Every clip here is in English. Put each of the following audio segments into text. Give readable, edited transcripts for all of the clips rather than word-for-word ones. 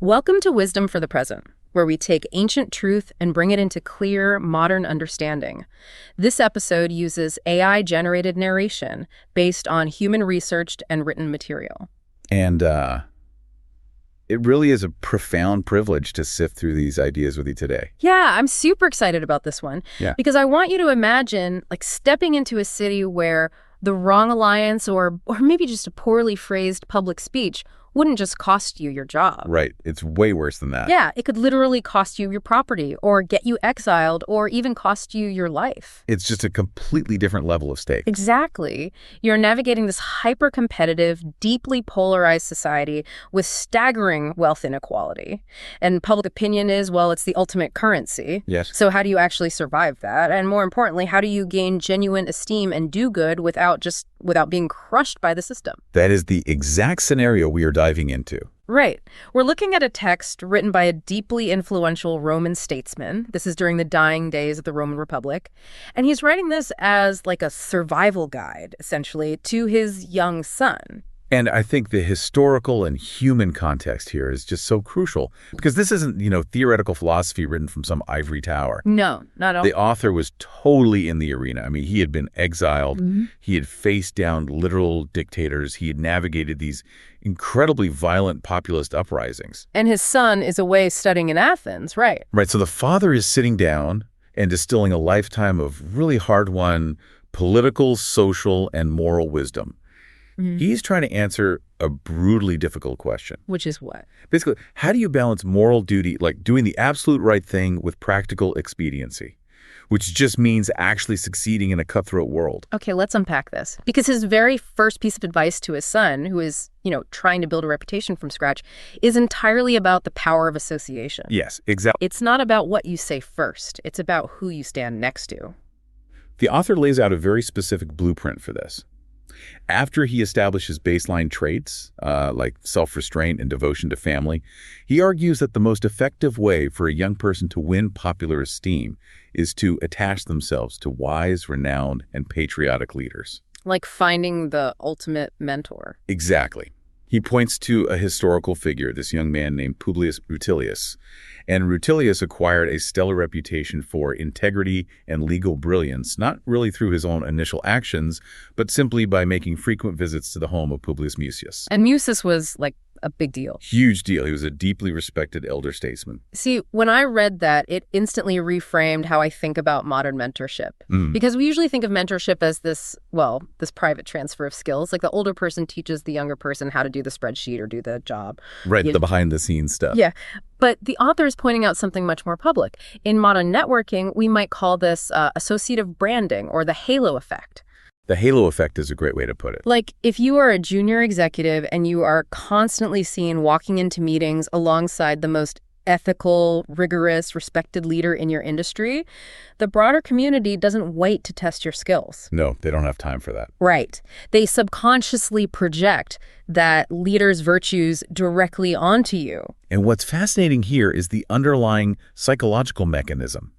Welcome to Wisdom for the Present, where we take ancient truth and bring it into clear, modern understanding. This episode uses AI-generated narration based on human-researched and written material. And it really is a profound privilege to sift through these ideas with you today. Yeah, I'm super excited about this one. Yeah. Because I want you to imagine stepping into a city where the wrong alliance or maybe just a poorly phrased public speech wouldn't just cost you your job. Right. It's way worse than that. Yeah, it could literally cost you your property or get you exiled or even cost you your life. It's just a completely different level of stake. Exactly. You're navigating this hyper-competitive, deeply polarized society with staggering wealth inequality. And public opinion is, well, it's the ultimate currency. Yes. So how do you actually survive that? And more importantly, how do you gain genuine esteem and do good without being crushed by the system? That is the exact scenario we are diving into. Right. We're looking at a text written by a deeply influential Roman statesman. This is during the dying days of the Roman Republic. And he's writing this as like a survival guide, essentially, to his young son. And I think the historical and human context here is just so crucial because this isn't, theoretical philosophy written from some ivory tower. No, not at all. The author was totally in the arena. I mean, he had been exiled. Mm-hmm. He had faced down literal dictators. He had navigated these incredibly violent populist uprisings. And his son is away studying in Athens, right? Right. So the father is sitting down and distilling a lifetime of really hard-won political, social, and moral wisdom. Mm-hmm. He's trying to answer a brutally difficult question. Which is what? Basically, how do you balance moral duty, like doing the absolute right thing, with practical expediency, which just means actually succeeding in a cutthroat world? Okay, let's unpack this. Because his very first piece of advice to his son, who is, trying to build a reputation from scratch, is entirely about the power of association. Yes, exactly. It's not about what you say first. It's about who you stand next to. The author lays out a very specific blueprint for this. After he establishes baseline traits, like self-restraint and devotion to family, he argues that the most effective way for a young person to win popular esteem is to attach themselves to wise, renowned, and patriotic leaders. Like finding the ultimate mentor. Exactly. He points to a historical figure, this young man named Publius Rutilius. And Rutilius acquired a stellar reputation for integrity and legal brilliance, not really through his own initial actions, but simply by making frequent visits to the home of Publius Mucius. And Mucius was like a big deal. Huge deal. He was a deeply respected elder statesman. See, when I read that, it instantly reframed how I think about modern mentorship. Because we usually think of mentorship as this private transfer of skills. Like the older person teaches the younger person how to do the spreadsheet or do the job. Right, the behind-the-scenes stuff. Yeah. But the author is pointing out something much more public. In modern networking, we might call this associative branding or the halo effect. The halo effect is a great way to put it. Like, if you are a junior executive and you are constantly seen walking into meetings alongside the most ethical, rigorous, respected leader in your industry, the broader community doesn't wait to test your skills. No, they don't have time for that. Right. They subconsciously project that leader's virtues directly onto you. And what's fascinating here is the underlying psychological mechanism.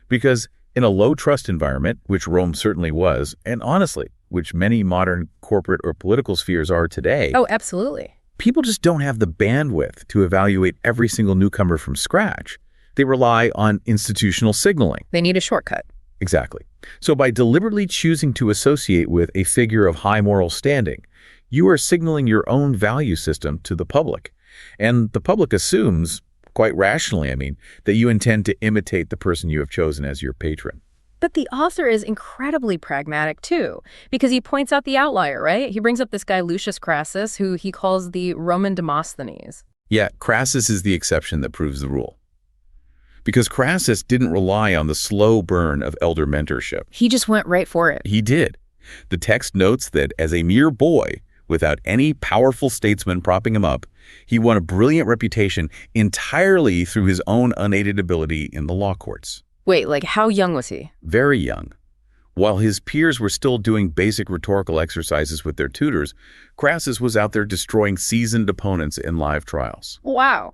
Because in a low-trust environment, which Rome certainly was, and honestly, which many modern corporate or political spheres are today. Oh, absolutely. People just don't have the bandwidth to evaluate every single newcomer from scratch. They rely on institutional signaling. They need a shortcut. Exactly. So by deliberately choosing to associate with a figure of high moral standing, you are signaling your own value system to the public. And the public assumes, quite rationally, that you intend to imitate the person you have chosen as your patron. But the author is incredibly pragmatic, too, because he points out the outlier, right? He brings up this guy, Lucius Crassus, who he calls the Roman Demosthenes. Yeah, Crassus is the exception that proves the rule. Because Crassus didn't rely on the slow burn of elder mentorship. He just went right for it. He did. The text notes that as a mere boy, without any powerful statesman propping him up, he won a brilliant reputation entirely through his own unaided ability in the law courts. Wait, like how young was he? Very young. While his peers were still doing basic rhetorical exercises with their tutors, Crassus was out there destroying seasoned opponents in live trials. Wow.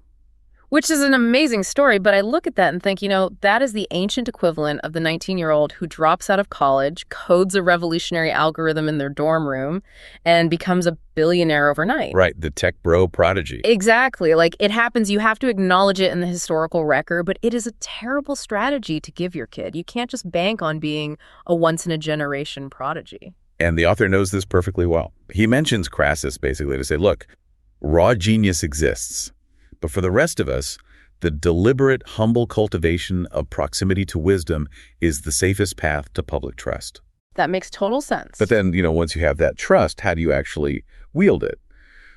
Which is an amazing story, but I look at that and think, that is the ancient equivalent of the 19-year-old who drops out of college, codes a revolutionary algorithm in their dorm room, and becomes a billionaire overnight. Right, the tech bro prodigy. Exactly. Like, it happens, you have to acknowledge it in the historical record, but it is a terrible strategy to give your kid. You can't just bank on being a once-in-a-generation prodigy. And the author knows this perfectly well. He mentions Crassus basically to say, look, raw genius exists. But for the rest of us, the deliberate, humble cultivation of proximity to wisdom is the safest path to public trust. That makes total sense. But then, once you have that trust, how do you actually wield it?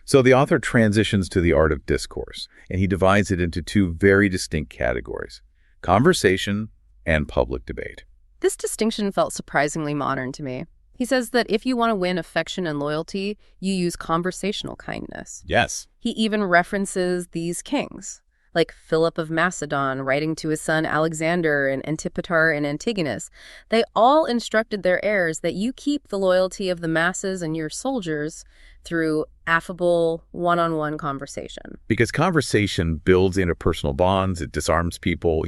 So the author transitions to the art of discourse, and he divides it into two very distinct categories: conversation and public debate. This distinction felt surprisingly modern to me. He says that if you want to win affection and loyalty, you use conversational kindness. Yes. He even references these kings, like Philip of Macedon writing to his son Alexander and Antipater and Antigonus. They all instructed their heirs that you keep the loyalty of the masses and your soldiers through affable, one-on-one conversation. Because conversation builds interpersonal bonds, it disarms people,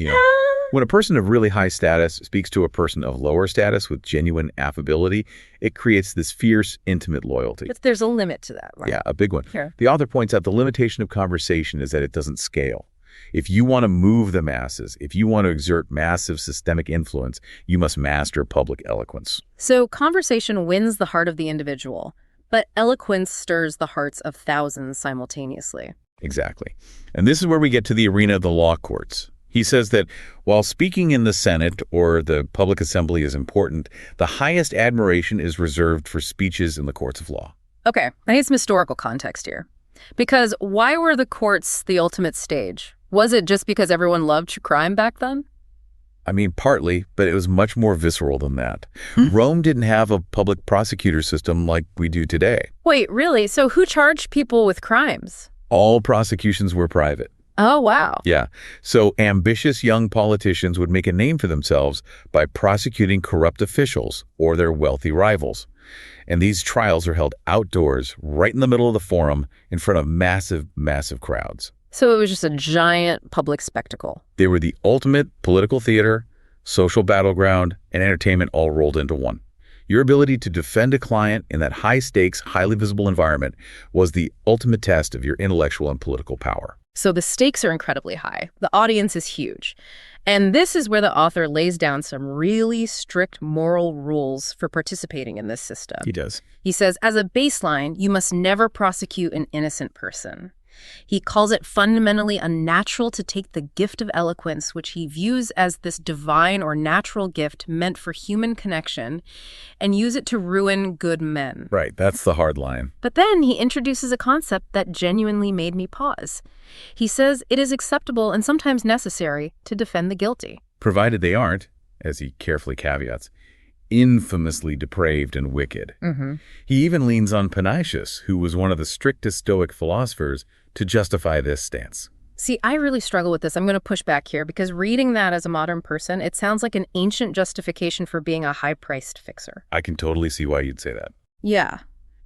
When a person of really high status speaks to a person of lower status with genuine affability, it creates this fierce, intimate loyalty. But there's a limit to that, right? Yeah, a big one. Sure. The author points out the limitation of conversation is that it doesn't scale. If you want to move the masses, if you want to exert massive systemic influence, you must master public eloquence. So conversation wins the heart of the individual, but eloquence stirs the hearts of thousands simultaneously. Exactly. And this is where we get to the arena of the law courts. He says that while speaking in the Senate or the public assembly is important, the highest admiration is reserved for speeches in the courts of law. Okay, I need some historical context here. Because why were the courts the ultimate stage? Was it just because everyone loved true crime back then? I mean, partly, but it was much more visceral than that. Rome didn't have a public prosecutor system like we do today. Wait, really? So who charged people with crimes? All prosecutions were private. Oh, wow. Yeah. So ambitious young politicians would make a name for themselves by prosecuting corrupt officials or their wealthy rivals. And these trials are held outdoors, right in the middle of the forum, in front of massive, massive crowds. So it was just a giant public spectacle. They were the ultimate political theater, social battleground, and entertainment all rolled into one. Your ability to defend a client in that high-stakes, highly visible environment was the ultimate test of your intellectual and political power. So the stakes are incredibly high. The audience is huge. And this is where the author lays down some really strict moral rules for participating in this system. He does. He says, as a baseline, you must never prosecute an innocent person. He calls it fundamentally unnatural to take the gift of eloquence, which he views as this divine or natural gift meant for human connection, and use it to ruin good men. Right, that's the hard line. But then he introduces a concept that genuinely made me pause. He says it is acceptable and sometimes necessary to defend the guilty. Provided they aren't, as he carefully caveats, infamously depraved and wicked. He even leans on Panaetius, who was one of the strictest Stoic philosophers, to justify this stance. See, I really struggle with this. I'm going to push back here because reading that as a modern person, it sounds like an ancient justification for being a high-priced fixer. I can totally see why you'd say that. Yeah.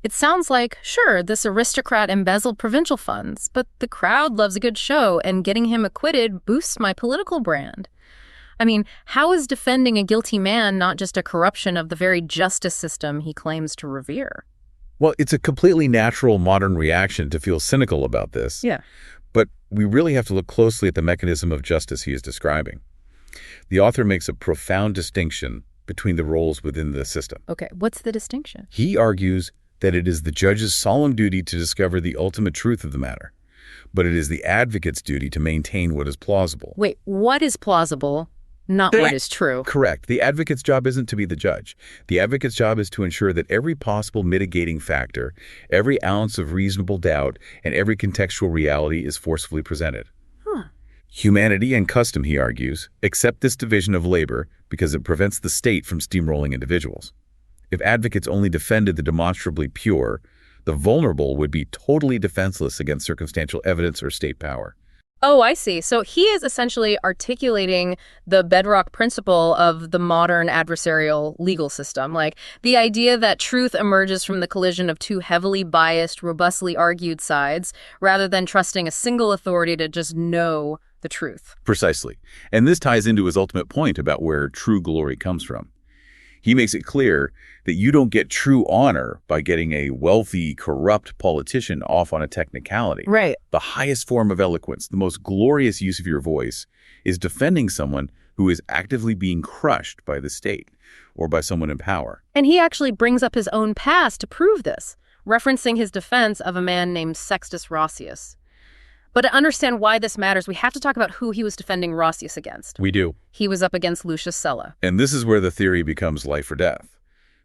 It sounds like, sure, this aristocrat embezzled provincial funds, but the crowd loves a good show, and getting him acquitted boosts my political brand. I mean, how is defending a guilty man not just a corruption of the very justice system he claims to revere? Well, it's a completely natural modern reaction to feel cynical about this. Yeah. But we really have to look closely at the mechanism of justice he is describing. The author makes a profound distinction between the roles within the system. Okay, what's the distinction? He argues that it is the judge's solemn duty to discover the ultimate truth of the matter, but it is the advocate's duty to maintain what is plausible. Wait, what is plausible? Not what is true. Correct. The advocate's job isn't to be the judge. The advocate's job is to ensure that every possible mitigating factor, every ounce of reasonable doubt, and every contextual reality is forcefully presented. Humanity and custom, he argues, accept this division of labor because it prevents the state from steamrolling individuals. If advocates only defended the demonstrably pure, the vulnerable would be totally defenseless against circumstantial evidence or state power. Oh, I see. So he is essentially articulating the bedrock principle of the modern adversarial legal system, like the idea that truth emerges from the collision of two heavily biased, robustly argued sides, rather than trusting a single authority to just know the truth. Precisely. And this ties into his ultimate point about where true glory comes from. He makes it clear that you don't get true honor by getting a wealthy, corrupt politician off on a technicality. Right. The highest form of eloquence, the most glorious use of your voice, is defending someone who is actively being crushed by the state or by someone in power. And he actually brings up his own past to prove this, referencing his defense of a man named Sextus Roscius. But to understand why this matters, we have to talk about who he was defending Roscius against. We do. He was up against Lucius Sulla. And this is where the theory becomes life or death.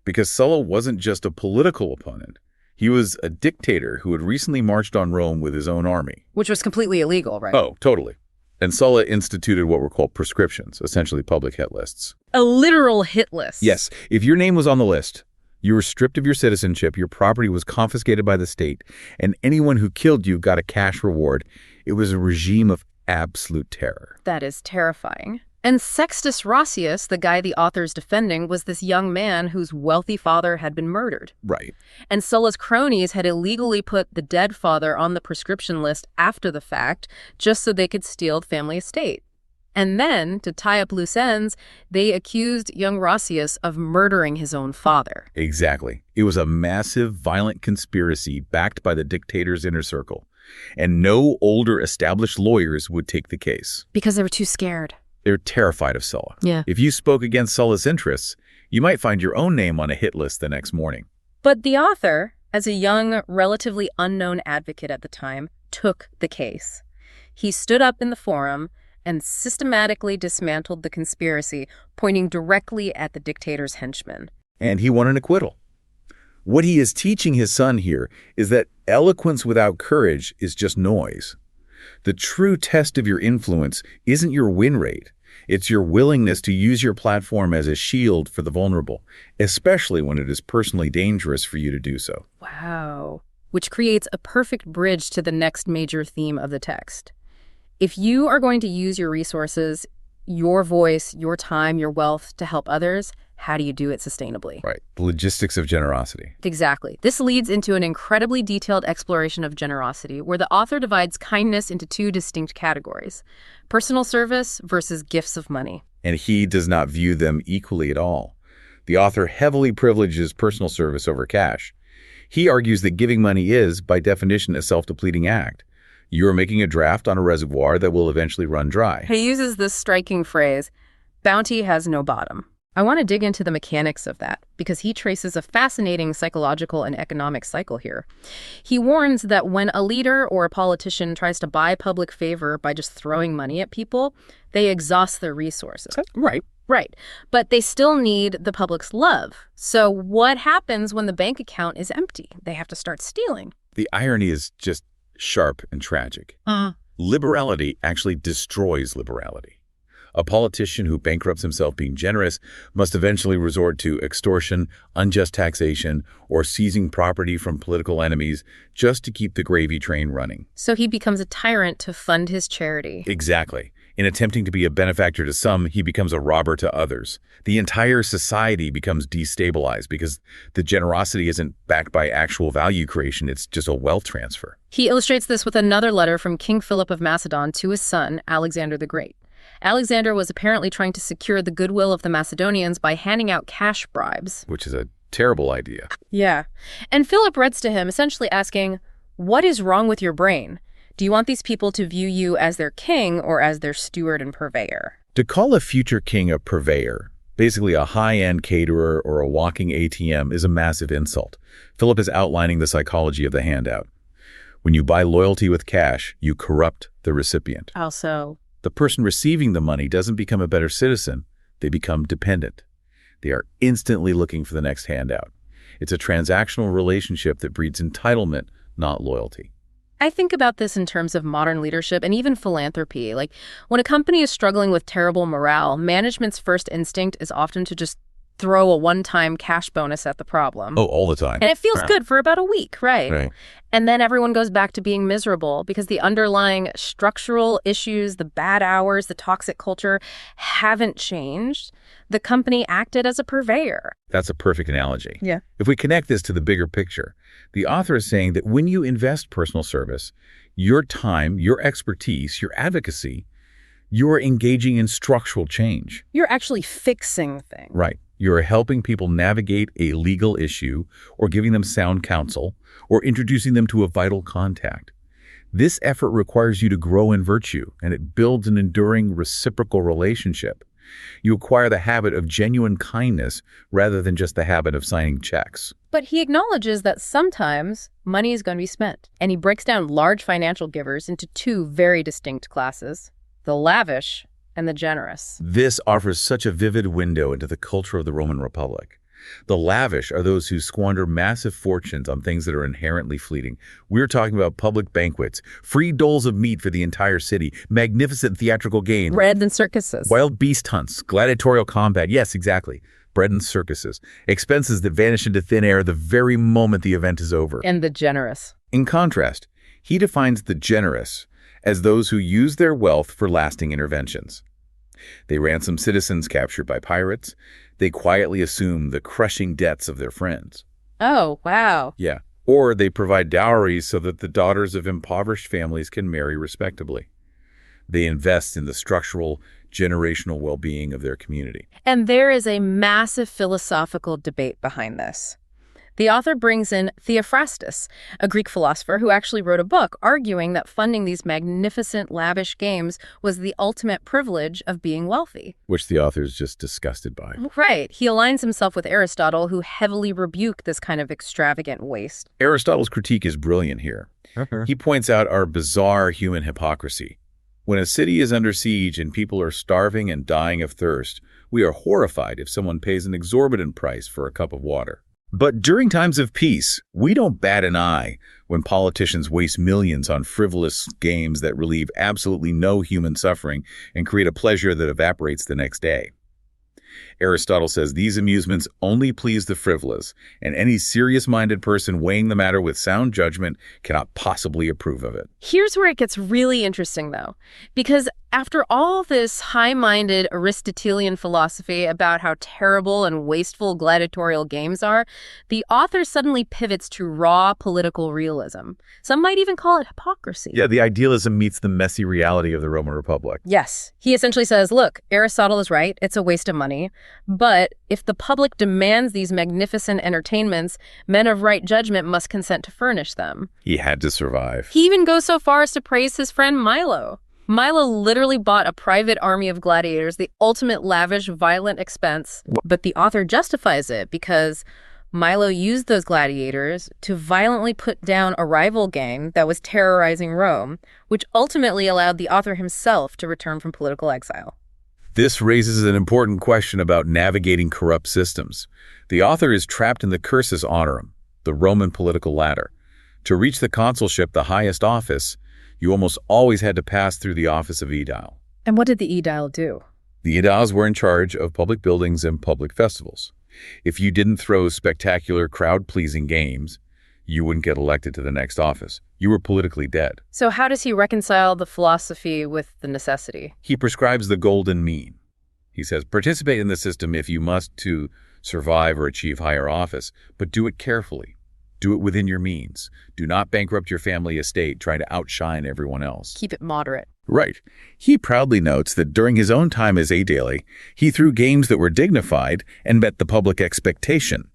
Because Sulla wasn't just a political opponent. He was a dictator who had recently marched on Rome with his own army. Which was completely illegal, right? Oh, totally. And Sulla instituted what were called prescriptions, essentially public hit lists. A literal hit list. Yes. If your name was on the list, you were stripped of your citizenship, your property was confiscated by the state, and anyone who killed you got a cash reward. It was a regime of absolute terror. That is terrifying. And Sextus Roscius, the guy the author's defending, was this young man whose wealthy father had been murdered. Right. And Sulla's cronies had illegally put the dead father on the prescription list after the fact, just so they could steal the family estate. And then, to tie up loose ends, they accused young Roscius of murdering his own father. Exactly. It was a massive, violent conspiracy backed by the dictator's inner circle. And no older established lawyers would take the case. Because they were too scared. They're terrified of Sulla. Yeah. If you spoke against Sulla's interests, you might find your own name on a hit list the next morning. But the author, as a young, relatively unknown advocate at the time, took the case. He stood up in the forum and systematically dismantled the conspiracy, pointing directly at the dictator's henchmen. And he won an acquittal. What he is teaching his son here is that eloquence without courage is just noise. The true test of your influence isn't your win rate. It's your willingness to use your platform as a shield for the vulnerable, especially when it is personally dangerous for you to do so. Wow. Which creates a perfect bridge to the next major theme of the text. If you are going to use your resources, your voice, your time, your wealth to help others, how do you do it sustainably? Right. The logistics of generosity. Exactly. This leads into an incredibly detailed exploration of generosity, where the author divides kindness into two distinct categories: personal service versus gifts of money. And he does not view them equally at all. The author heavily privileges personal service over cash. He argues that giving money is, by definition, a self-depleting act. You are making a draft on a reservoir that will eventually run dry. He uses this striking phrase, bounty has no bottom. I want to dig into the mechanics of that, because he traces a fascinating psychological and economic cycle here. He warns that when a leader or a politician tries to buy public favor by just throwing money at people, they exhaust their resources. Right. Right. But they still need the public's love. So what happens when the bank account is empty? They have to start stealing. The irony is just sharp and tragic. Liberality actually destroys liberality. A politician who bankrupts himself being generous must eventually resort to extortion, unjust taxation, or seizing property from political enemies just to keep the gravy train running. So he becomes a tyrant to fund his charity. Exactly. In attempting to be a benefactor to some, he becomes a robber to others. The entire society becomes destabilized because the generosity isn't backed by actual value creation, it's just a wealth transfer. He illustrates this with another letter from King Philip of Macedon to his son, Alexander the Great. Alexander was apparently trying to secure the goodwill of the Macedonians by handing out cash bribes. Which is a terrible idea. Yeah. And Philip writes to him, essentially asking, what is wrong with your brain? Do you want these people to view you as their king or as their steward and purveyor? To call a future king a purveyor, basically a high-end caterer or a walking ATM, is a massive insult. Philip is outlining the psychology of the handout. When you buy loyalty with cash, you corrupt the recipient. Also, the person receiving the money doesn't become a better citizen, they become dependent. They are instantly looking for the next handout. It's a transactional relationship that breeds entitlement, not loyalty. I think about this in terms of modern leadership and even philanthropy. Like, when a company is struggling with terrible morale, management's first instinct is often to just throw a one-time cash bonus at the problem. Oh, all the time. And it feels good for about a week, right? Right. And then everyone goes back to being miserable because the underlying structural issues, the bad hours, the toxic culture haven't changed. The company acted as a purveyor. That's a perfect analogy. Yeah. If we connect this to the bigger picture, the author is saying that when you invest personal service, your time, your expertise, your advocacy, you're engaging in structural change. You're actually fixing things. Right. You're helping people navigate a legal issue or giving them sound counsel or introducing them to a vital contact. This effort requires you to grow in virtue, and it builds an enduring reciprocal relationship. You acquire the habit of genuine kindness rather than just the habit of signing checks. But he acknowledges that sometimes money is going to be spent, and he breaks down large financial givers into two very distinct classes: the lavish and the generous. This offers such a vivid window into the culture of the Roman Republic. The lavish are those who squander massive fortunes on things that are inherently fleeting. We're talking about public banquets, free doles of meat for the entire city, magnificent theatrical games, Bread and circuses. wild beast hunts, gladiatorial combat. Yes, exactly. Bread and circuses. Expenses that vanish into thin air the very moment the event is over. And the generous. In contrast, he defines the generous as those who use their wealth for lasting interventions. They ransom citizens captured by pirates. They quietly assume the crushing debts of their friends. Oh, wow. Yeah. Or they provide dowries so that the daughters of impoverished families can marry respectably. They invest in the structural, generational well-being of their community. And there is a massive philosophical debate behind this. The author brings in Theophrastus, a Greek philosopher who actually wrote a book arguing that funding these magnificent, lavish games was the ultimate privilege of being wealthy. Which the author is just disgusted by. Right. He aligns himself with Aristotle, who heavily rebuked this kind of extravagant waste. Aristotle's critique is brilliant here. He points out our bizarre human hypocrisy. When a city is under siege and people are starving and dying of thirst, we are horrified if someone pays an exorbitant price for a cup of water. But during times of peace, we don't bat an eye when politicians waste millions on frivolous games that relieve absolutely no human suffering and create a pleasure that evaporates the next day. Aristotle says these amusements only please the frivolous, and any serious-minded person weighing the matter with sound judgment cannot possibly approve of it. Here's where it gets really interesting, though, because after all this high-minded Aristotelian philosophy about how terrible and wasteful gladiatorial games are, the author suddenly pivots to raw political realism. Some might even call it hypocrisy. Yeah, the idealism meets the messy reality of the Roman Republic. Yes. He essentially says, look, Aristotle is right. It's a waste of money. But if the public demands these magnificent entertainments, men of right judgment must consent to furnish them. He had to survive. He even goes so far as to praise his friend Milo. Milo literally bought a private army of gladiators, the ultimate lavish, violent expense. But the author justifies it because Milo used those gladiators to violently put down a rival gang that was terrorizing Rome, which ultimately allowed the author himself to return from political exile. This raises an important question about navigating corrupt systems. The author is trapped in the cursus honorum, the Roman political ladder. To reach the consulship, the highest office, you almost always had to pass through the office of aedile. And what did the aedile do? The aediles were in charge of public buildings and public festivals. If you didn't throw spectacular, crowd-pleasing games, you wouldn't get elected to the next office. You were politically dead. So how does he reconcile the philosophy with the necessity? He prescribes the golden mean. He says, participate in the system if you must to survive or achieve higher office, but do it carefully. Do it within your means. Do not bankrupt your family estate trying to outshine everyone else. Keep it moderate. Right. He proudly notes that during his own time as aedile, he threw games that were dignified and met the public expectation,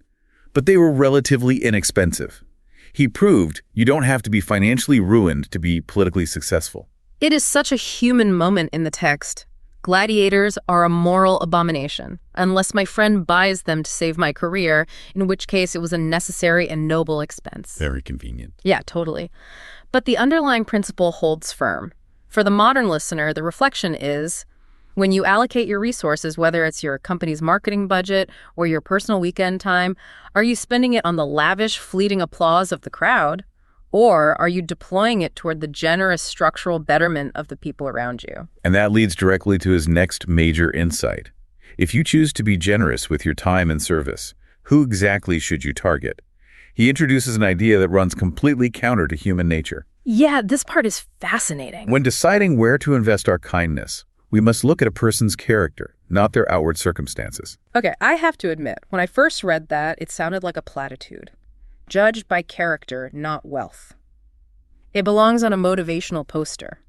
but they were relatively inexpensive. He proved you don't have to be financially ruined to be politically successful. It is such a human moment in the text. Gladiators are a moral abomination, unless my friend buys them to save my career, in which case it was a necessary and noble expense. Very convenient. Yeah, totally. But the underlying principle holds firm. For the modern listener, the reflection is, when you allocate your resources, whether it's your company's marketing budget or your personal weekend time, are you spending it on the lavish, fleeting applause of the crowd? Or are you deploying it toward the generous structural betterment of the people around you? And that leads directly to his next major insight. If you choose to be generous with your time and service, who exactly should you target? He introduces an idea that runs completely counter to human nature. Yeah, this part is fascinating. When deciding where to invest our kindness, we must look at a person's character, not their outward circumstances. Okay, I have to admit, when I first read that, it sounded like a platitude. Judged by character, not wealth. It belongs on a motivational poster.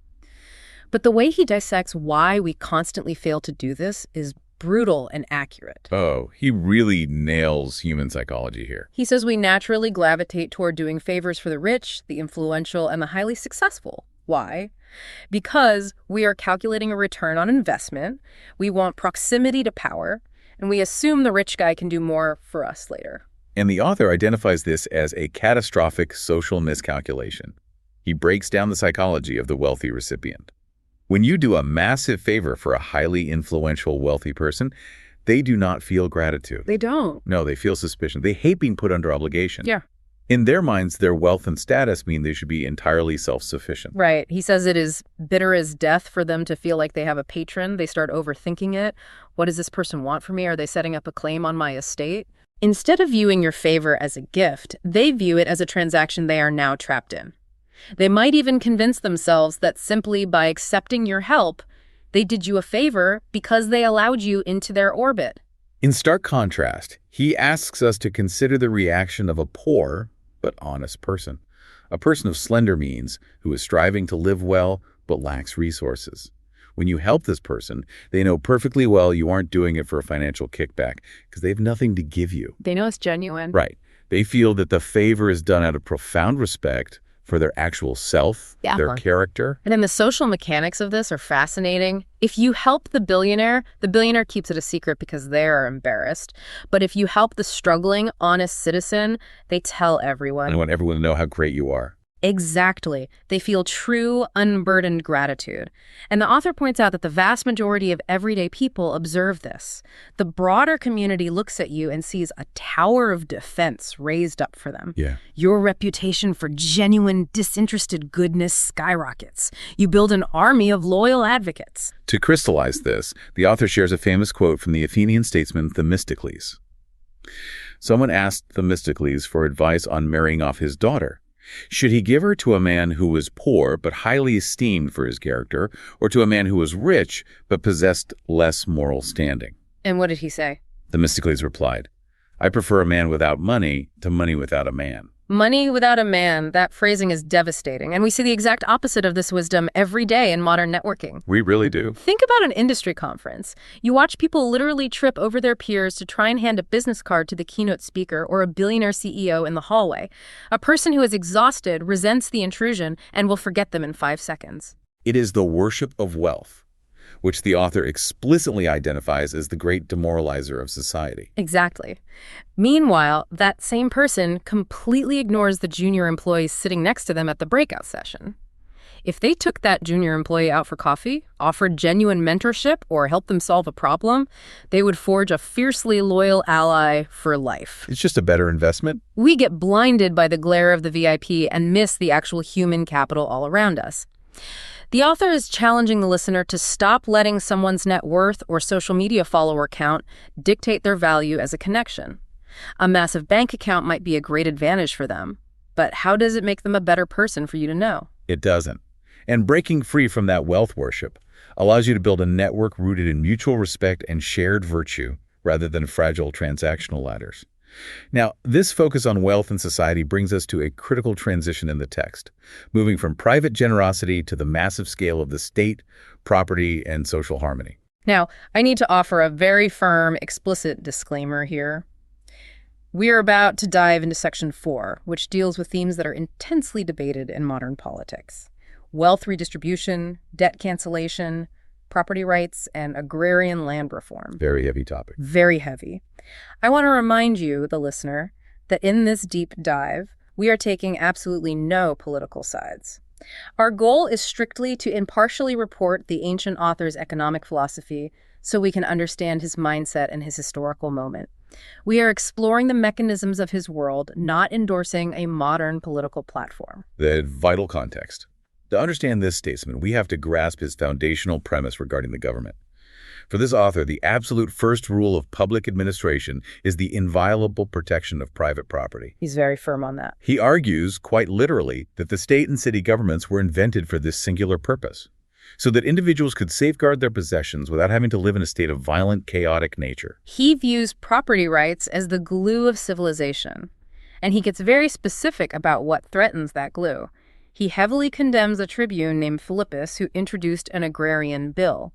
But the way he dissects why we constantly fail to do this is brutal and accurate. Oh, he really nails human psychology here. He says we naturally gravitate toward doing favors for the rich, the influential, and the highly successful. Why? Because we are calculating a return on investment, we want proximity to power, and we assume the rich guy can do more for us later. And the author identifies this as a catastrophic social miscalculation. He breaks down the psychology of the wealthy recipient. When you do a massive favor for a highly influential, wealthy person, they do not feel gratitude. They don't. No, they feel suspicion. They hate being put under obligation. Yeah. In their minds, their wealth and status mean they should be entirely self-sufficient. Right. He says it is bitter as death for them to feel like they have a patron. They start overthinking it. What does this person want from me? Are they setting up a claim on my estate? Instead of viewing your favor as a gift, they view it as a transaction they are now trapped in. They might even convince themselves that simply by accepting your help, they did you a favor because they allowed you into their orbit. In stark contrast, he asks us to consider the reaction of a poor but honest person, a person of slender means who is striving to live well but lacks resources. When you help this person, they know perfectly well you aren't doing it for a financial kickback because they have nothing to give you. They know it's genuine. Right. They feel that the favor is done out of profound respect for their actual self, their character. And then the social mechanics of this are fascinating. If you help the billionaire keeps it a secret because they're embarrassed. But if you help the struggling, honest citizen, they tell everyone. And I want everyone to know how great you are. Exactly. They feel true, unburdened gratitude. And the author points out that the vast majority of everyday people observe this. The broader community looks at you and sees a tower of defense raised up for them. Yeah. Your reputation for genuine, disinterested goodness skyrockets. You build an army of loyal advocates. To crystallize this, the author shares a famous quote from the Athenian statesman Themistocles. Someone asked Themistocles for advice on marrying off his daughter. Should he give her to a man who was poor but highly esteemed for his character, or to a man who was rich but possessed less moral standing? And what did he say? Themistocles replied, I prefer a man without money to money without a man. Money without a man, that phrasing is devastating. And we see the exact opposite of this wisdom every day in modern networking. We really do. Think about an industry conference. You watch people literally trip over their peers to try and hand a business card to the keynote speaker or a billionaire CEO in the hallway. A person who is exhausted resents the intrusion and will forget them in 5 seconds. It is the worship of wealth, which the author explicitly identifies as the great demoralizer of society. Exactly. Meanwhile, that same person completely ignores the junior employees sitting next to them at the breakout session. If they took that junior employee out for coffee, offered genuine mentorship, or helped them solve a problem, they would forge a fiercely loyal ally for life. It's just a better investment. We get blinded by the glare of the VIP and miss the actual human capital all around us. The author is challenging the listener to stop letting someone's net worth or social media follower count dictate their value as a connection. A massive bank account might be a great advantage for them, but how does it make them a better person for you to know? It doesn't. And breaking free from that wealth worship allows you to build a network rooted in mutual respect and shared virtue rather than fragile transactional ladders. Now, this focus on wealth and society brings us to a critical transition in the text, moving from private generosity to the massive scale of the state, property, and social harmony. Now, I need to offer a very firm, explicit disclaimer here. We are about to dive into Section 4, which deals with themes that are intensely debated in modern politics. Wealth redistribution, debt cancellation, property rights, and agrarian land reform. Very heavy topic. Very heavy. I want to remind you, the listener, that in this deep dive, we are taking absolutely no political sides. Our goal is strictly to impartially report the ancient author's economic philosophy so we can understand his mindset and his historical moment. We are exploring the mechanisms of his world, not endorsing a modern political platform. The vital context. To understand this statesman, we have to grasp his foundational premise regarding the government. For this author, the absolute first rule of public administration is the inviolable protection of private property. He's very firm on that. He argues, quite literally, that the state and city governments were invented for this singular purpose, so that individuals could safeguard their possessions without having to live in a state of violent, chaotic nature. He views property rights as the glue of civilization, and he gets very specific about what threatens that glue. He heavily condemns a tribune named Philippus who introduced an agrarian bill.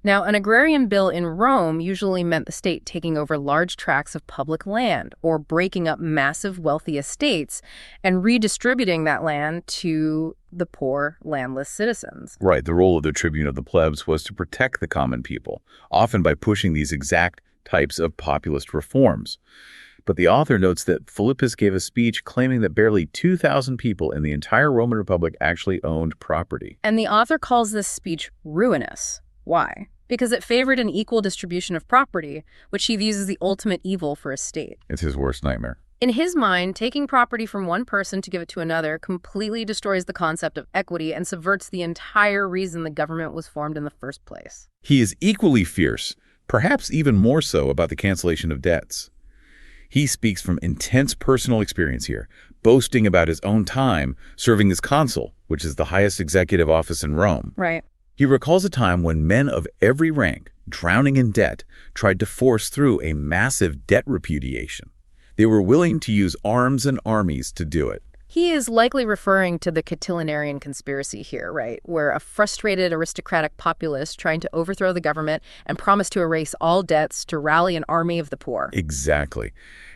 Now, an agrarian bill in Rome usually meant the state taking over large tracts of public land or breaking up massive wealthy estates and redistributing that land to the poor, landless citizens. Right, the role of the tribune of the plebs was to protect the common people, often by pushing these exact types of populist reforms. But the author notes that Philippus gave a speech claiming that barely 2,000 people in the entire Roman Republic actually owned property. And the author calls this speech ruinous. Why? Because it favored an equal distribution of property, which he views as the ultimate evil for a state. It's his worst nightmare. In his mind, taking property from one person to give it to another completely destroys the concept of equity and subverts the entire reason the government was formed in the first place. He is equally fierce, perhaps even more so, about the cancellation of debts. He speaks from intense personal experience here, boasting about his own time serving as consul, which is the highest executive office in Rome. Right. He recalls a time when men of every rank, drowning in debt, tried to force through a massive debt repudiation. They were willing to use arms and armies to do it. He is likely referring to the Catilinarian conspiracy here, right, where a frustrated aristocratic populace trying to overthrow the government and promise to erase all debts to rally an army of the poor. Exactly.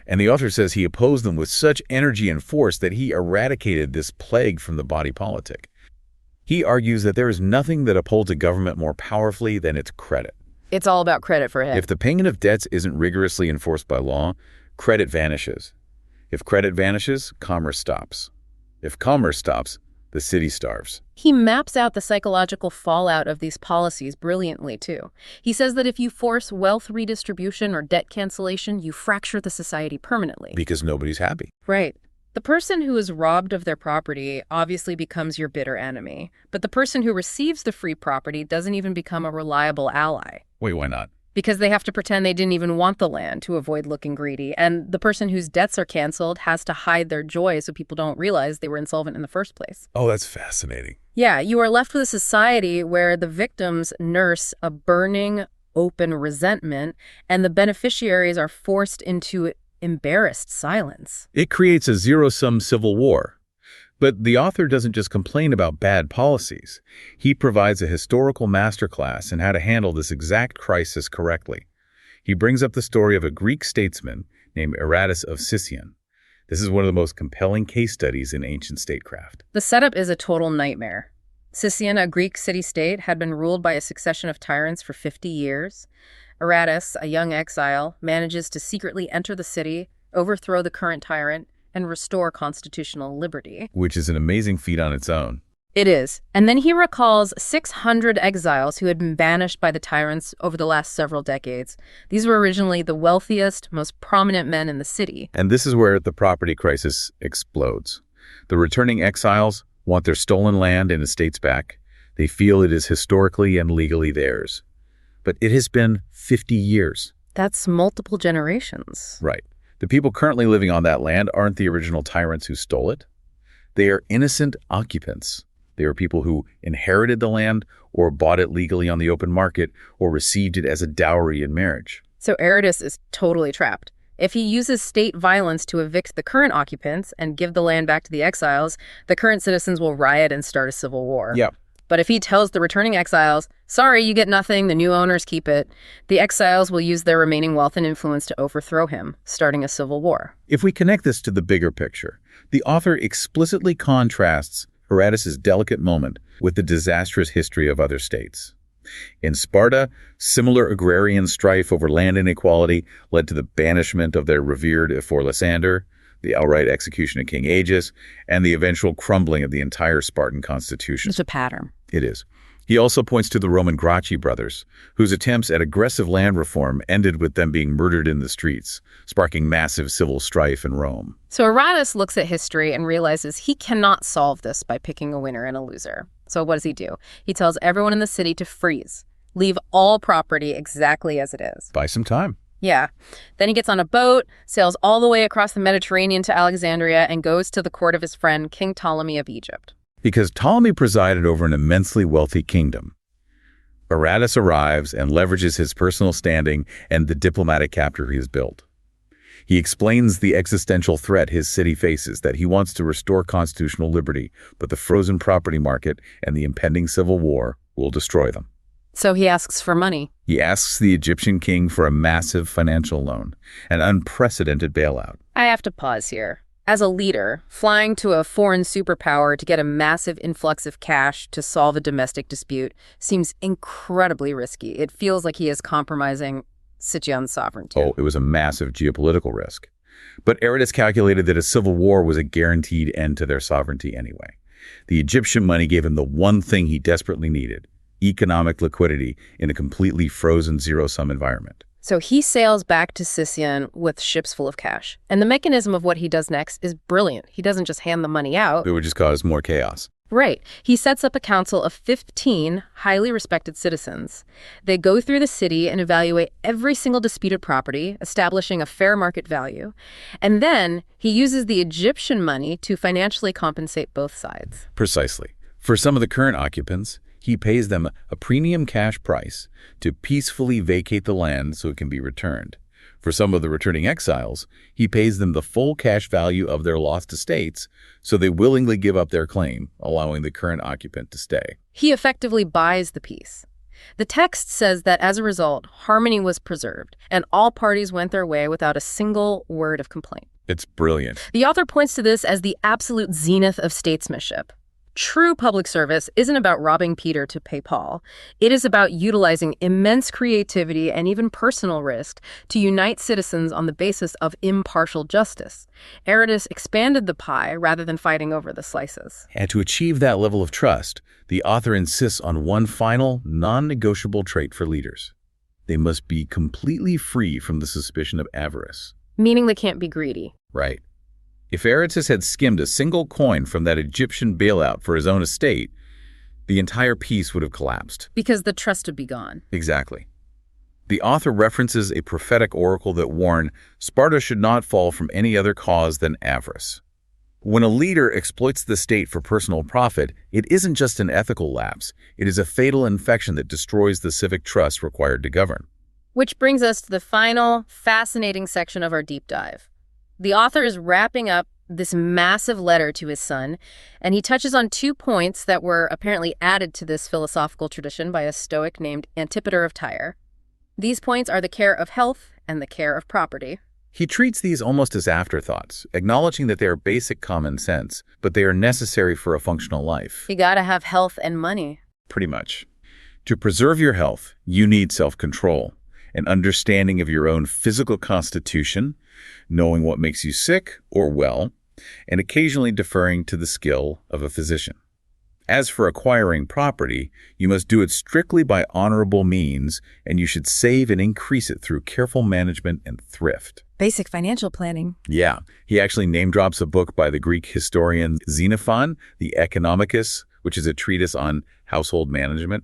And the author says he opposed them with such energy and force that he eradicated this plague from the body politic. He argues that there is nothing that upholds a government more powerfully than its credit. It's all about credit for him. If the payment of debts isn't rigorously enforced by law, credit vanishes. If credit vanishes, commerce stops. If commerce stops, the city starves. He maps out the psychological fallout of these policies brilliantly, too. He says that if you force wealth redistribution or debt cancellation, you fracture the society permanently. Because nobody's happy. Right. The person who is robbed of their property obviously becomes your bitter enemy, but the person who receives the free property doesn't even become a reliable ally. Wait, why not? Because they have to pretend they didn't even want the land to avoid looking greedy, and the person whose debts are canceled has to hide their joy so people don't realize they were insolvent in the first place. Oh, that's fascinating. Yeah, you are left with a society where the victims nurse a burning, open resentment, and the beneficiaries are forced into embarrassed silence. It creates a zero-sum civil war. But the author doesn't just complain about bad policies. He provides a historical masterclass in how to handle this exact crisis correctly. He brings up the story of a Greek statesman named Aratus of Sicyon. This is one of the most compelling case studies in ancient statecraft. The setup is a total nightmare. Sicyon, a Greek city-state, had been ruled by a succession of tyrants for 50 years. Aratus, a young exile, manages to secretly enter the city, overthrow the current tyrant, and restore constitutional liberty. Which is an amazing feat on its own. It is. And then he recalls 600 exiles who had been banished by the tyrants over the last several decades. These were originally the wealthiest, most prominent men in the city. And this is where the property crisis explodes. The returning exiles want their stolen land and estates back. They feel it is historically and legally theirs. But it has been 50 years. That's multiple generations. Right. The people currently living on that land aren't the original tyrants who stole it. They are innocent occupants. They are people who inherited the land or bought it legally on the open market or received it as a dowry in marriage. So Aratus is totally trapped. If he uses state violence to evict the current occupants and give the land back to the exiles, the current citizens will riot and start a civil war. Yeah. But if he tells the returning exiles, sorry, you get nothing, the new owners keep it, the exiles will use their remaining wealth and influence to overthrow him, starting a civil war. If we connect this to the bigger picture, the author explicitly contrasts Aratus' delicate moment with the disastrous history of other states. In Sparta, similar agrarian strife over land inequality led to the banishment of their revered Lysander, the outright execution of King Agis, and the eventual crumbling of the entire Spartan constitution. It's a pattern. It is. He also points to the Roman Gracchi brothers, whose attempts at aggressive land reform ended with them being murdered in the streets, sparking massive civil strife in Rome. So Aratus looks at history and realizes he cannot solve this by picking a winner and a loser. So what does he do? He tells everyone in the city to freeze. Leave all property exactly as it is. Buy some time. Yeah. Then he gets on a boat, sails all the way across the Mediterranean to Alexandria, and goes to the court of his friend, King Ptolemy of Egypt. Because Ptolemy presided over an immensely wealthy kingdom. Aratus arrives and leverages his personal standing and the diplomatic capital he has built. He explains the existential threat his city faces, that he wants to restore constitutional liberty, but the frozen property market and the impending civil war will destroy them. So he asks for money. He asks the Egyptian king for a massive financial loan, an unprecedented bailout. I have to pause here. As a leader, flying to a foreign superpower to get a massive influx of cash to solve a domestic dispute seems incredibly risky. It feels like he is compromising Sicyon's sovereignty. Oh, it was a massive geopolitical risk. But Aratus calculated that a civil war was a guaranteed end to their sovereignty anyway. The Egyptian money gave him the one thing he desperately needed: economic liquidity in a completely frozen zero-sum environment. So he sails back to Sicyon with ships full of cash. And the mechanism of what he does next is brilliant. He doesn't just hand the money out. It would just cause more chaos. Right. He sets up a council of 15 highly respected citizens. They go through the city and evaluate every single disputed property, establishing a fair market value. And then he uses the Egyptian money to financially compensate both sides. Precisely. For some of the current occupants, he pays them a premium cash price to peacefully vacate the land so it can be returned. For some of the returning exiles, he pays them the full cash value of their lost estates so they willingly give up their claim, allowing the current occupant to stay. He effectively buys the peace. The text says that as a result, harmony was preserved, and all parties went their way without a single word of complaint. It's brilliant. The author points to this as the absolute zenith of statesmanship. True public service isn't about robbing Peter to pay Paul. It is about utilizing immense creativity and even personal risk to unite citizens on the basis of impartial justice. Aratus expanded the pie rather than fighting over the slices. And to achieve that level of trust, the author insists on one final, non-negotiable trait for leaders. They must be completely free from the suspicion of avarice. Meaning they can't be greedy. Right. If Aratus had skimmed a single coin from that Egyptian bailout for his own estate, the entire piece would have collapsed. Because the trust would be gone. Exactly. The author references a prophetic oracle that warned Sparta should not fall from any other cause than avarice. When a leader exploits the state for personal profit, it isn't just an ethical lapse. It is a fatal infection that destroys the civic trust required to govern. Which brings us to the final, fascinating section of our deep dive. The author is wrapping up this massive letter to his son, and he touches on 2 points that were apparently added to this philosophical tradition by a Stoic named Antipater of Tyre. These points are the care of health and the care of property. He treats these almost as afterthoughts, acknowledging that they are basic common sense, but they are necessary for a functional life. You gotta have health and money. Pretty much. To preserve your health, you need self-control, an understanding of your own physical constitution, knowing what makes you sick or well, and occasionally deferring to the skill of a physician. As for acquiring property, you must do it strictly by honorable means, and you should save and increase it through careful management and thrift. Basic financial planning. Yeah, he actually name drops a book by the Greek historian Xenophon, the Economicus, which is a treatise on household management.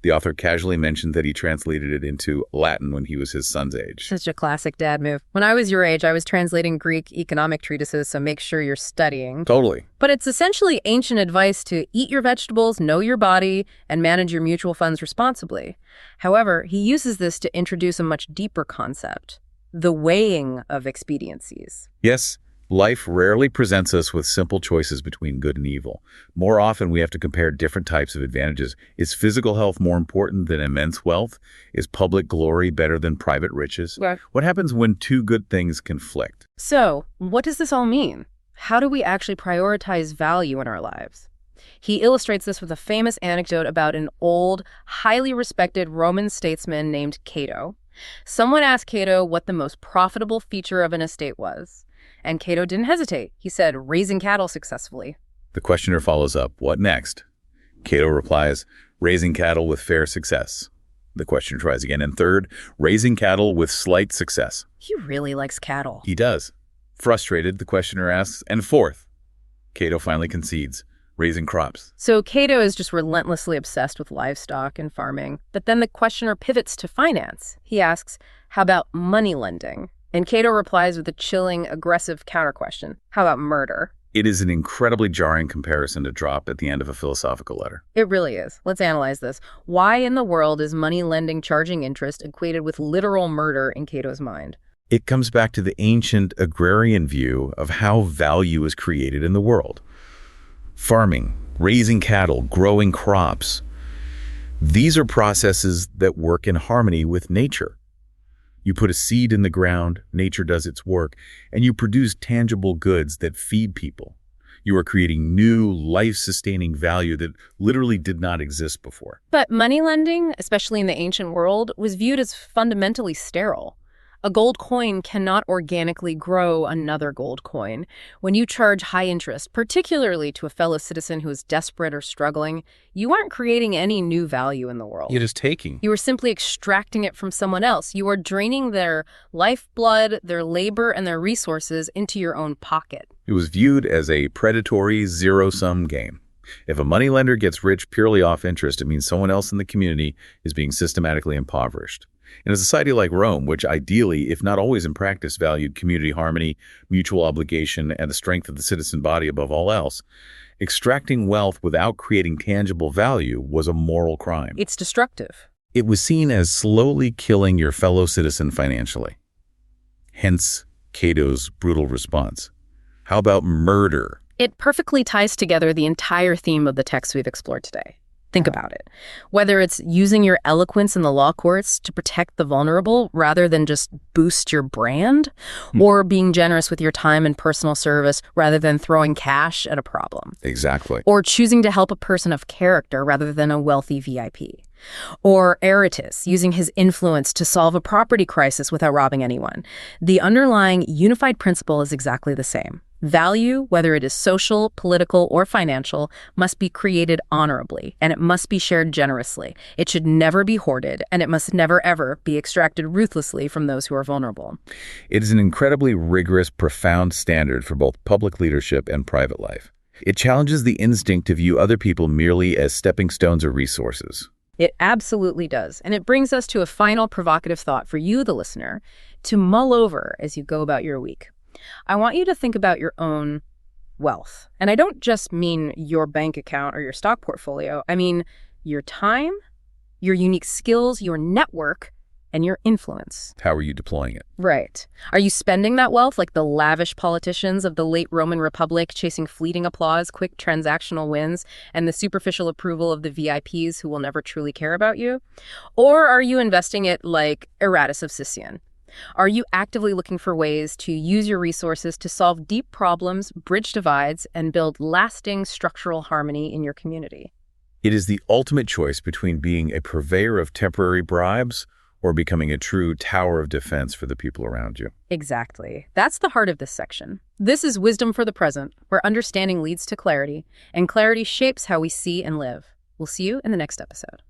The author casually mentioned that he translated it into Latin when he was his son's age. Such a classic dad move. When I was your age, I was translating Greek economic treatises, so make sure you're studying. Totally. But it's essentially ancient advice to eat your vegetables, know your body, and manage your mutual funds responsibly. However, he uses this to introduce a much deeper concept: the weighing of expediencies. Yes. Life rarely presents us with simple choices between good and evil. More often, we have to compare different types of advantages. Is physical health more important than immense wealth? Is public glory better than private riches? Right. What happens when two good things conflict? So, what does this all mean? How do we actually prioritize value in our lives? He illustrates this with a famous anecdote about an old, highly respected Roman statesman named Cato. Someone asked Cato what the most profitable feature of an estate was. And Cato didn't hesitate. He said, raising cattle successfully. The questioner follows up, what next? Cato replies, raising cattle with fair success. The questioner tries again. And third, raising cattle with slight success. He really likes cattle. He does. Frustrated, the questioner asks, and fourth? Cato finally concedes, raising crops. So Cato is just relentlessly obsessed with livestock and farming. But then the questioner pivots to finance. He asks, how about money lending? And Cato replies with a chilling, aggressive counter-question. How about murder? It is an incredibly jarring comparison to drop at the end of a philosophical letter. It really is. Let's analyze this. Why in the world is money lending charging interest equated with literal murder in Cato's mind? It comes back to the ancient agrarian view of how value is created in the world. Farming, raising cattle, growing crops. These are processes that work in harmony with nature. You put a seed in the ground, nature does its work, and you produce tangible goods that feed people. You are creating new, life-sustaining value that literally did not exist before. But money lending, especially in the ancient world, was viewed as fundamentally sterile. A gold coin cannot organically grow another gold coin. When you charge high interest, particularly to a fellow citizen who is desperate or struggling, you aren't creating any new value in the world. You're just taking. You are simply extracting it from someone else. You are draining their lifeblood, their labor, and their resources into your own pocket. It was viewed as a predatory zero-sum game. If a moneylender gets rich purely off interest, it means someone else in the community is being systematically impoverished. In a society like Rome, which ideally, if not always in practice, valued community harmony, mutual obligation, and the strength of the citizen body above all else, extracting wealth without creating tangible value was a moral crime. It's destructive. It was seen as slowly killing your fellow citizen financially. Hence, Cato's brutal response. How about murder? It perfectly ties together the entire theme of the text we've explored today. Think about it. Whether it's using your eloquence in the law courts to protect the vulnerable rather than just boost your brand, or being generous with your time and personal service rather than throwing cash at a problem. Exactly. Or choosing to help a person of character rather than a wealthy VIP. Or Aratus, using his influence to solve a property crisis without robbing anyone. The underlying unified principle is exactly the same. Value, whether it is social, political, or financial, must be created honorably, and it must be shared generously. It should never be hoarded, and it must never, ever be extracted ruthlessly from those who are vulnerable. It is an incredibly rigorous, profound standard for both public leadership and private life. It challenges the instinct to view other people merely as stepping stones or resources. It absolutely does, and it brings us to a final provocative thought for you, the listener, to mull over as you go about your week. I want you to think about your own wealth. And I don't just mean your bank account or your stock portfolio. I mean your time, your unique skills, your network, and your influence. How are you deploying it? Right. Are you spending that wealth like the lavish politicians of the late Roman Republic, chasing fleeting applause, quick transactional wins, and the superficial approval of the VIPs who will never truly care about you? Or are you investing it like Aratus of Sicyon? Are you actively looking for ways to use your resources to solve deep problems, bridge divides, and build lasting structural harmony in your community? It is the ultimate choice between being a purveyor of temporary bribes or becoming a true tower of defense for the people around you. Exactly. That's the heart of this section. This is Wisdom for the Present, where understanding leads to clarity, and clarity shapes how we see and live. We'll see you in the next episode.